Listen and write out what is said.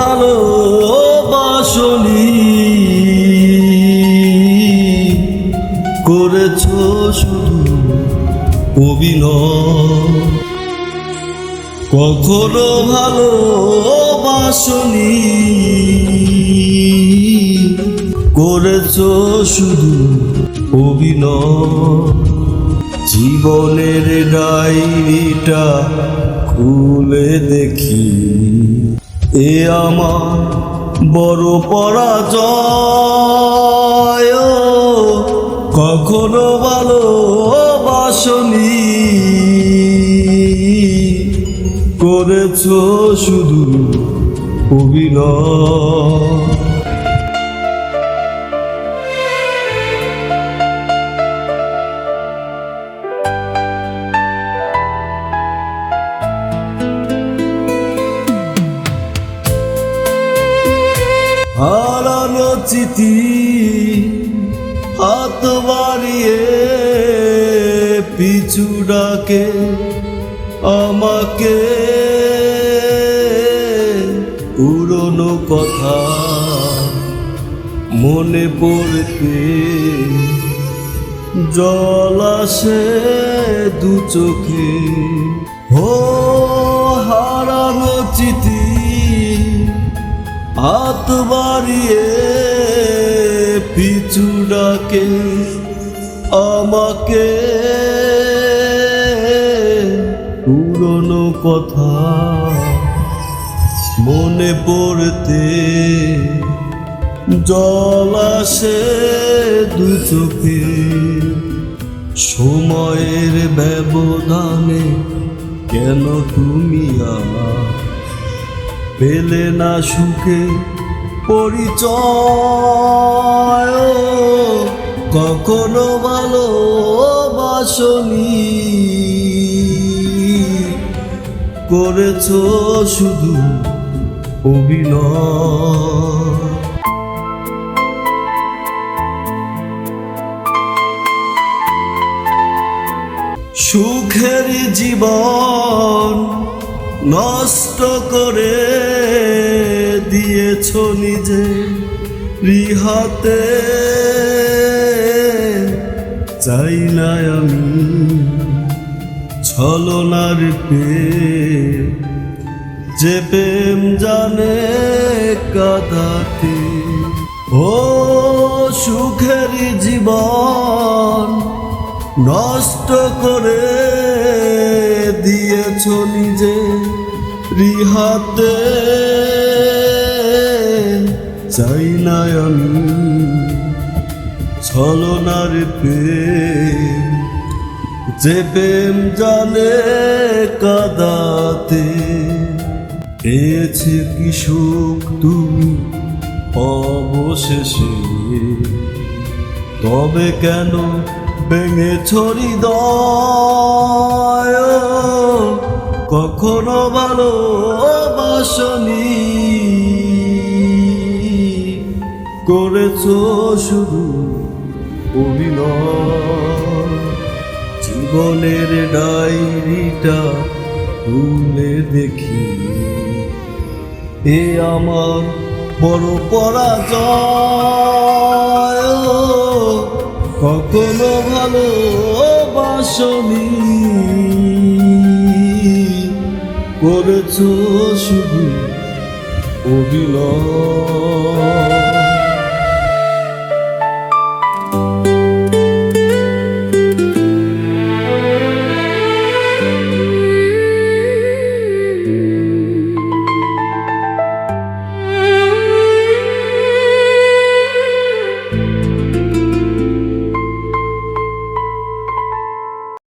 ভালোবাসনি, করেছ শুধু অভিনয়। কখনো ভালোবাসনি, করেছ শুধু অভিনয়। জীবনের ডায়েরিটা খুলে দেখি, এ আমার বড় পরাজয়। কখনো ভালোবাসনি, করেছ শুধু অভিনয়। হারানো চিঠি হাত বাড়িয়ে পিছু ডাকে আমাকে, পুরনো কথা মনে পড়তে জল আসে দু চোখে। ও হারানো চিঠি হাত বাড়িয়ে পিছু ডাকে আমাকে, পুরনো কথা মনে পড়তে জল আসে দু চোখে। সময়ের ব্যবধানে কেন তুমি পেলে না সুখে পরিচয়। কখনো ভালোবাসনি, করেছ শুধু অভিনয়। সুখের জীবন নষ্ট করে দিয়েছ নিজে রিহাতে। চাই না আমি ছলনার প্রেম, যে প্রেম জানে কাঁদাতে। ও সুখের জীবন নষ্ট করে দিয়েছ নিজে রিহাতে। চাই না আমি ছলনার প্রেম, যে প্রেম জানে কাঁদাতে। পেয়েছে কি সুখ তুমি অবশেষে, তবে কেন ভেঙেছ হৃদয়। কখনো ভালোবাসনি, করেছ শুধু অভিনয়। জীবনের ডায়েরিটা খুলে দেখি, এ আমার বড় পরাজয়। কখনো ভালোবাসনি, করেছ শুধু অভিনয়।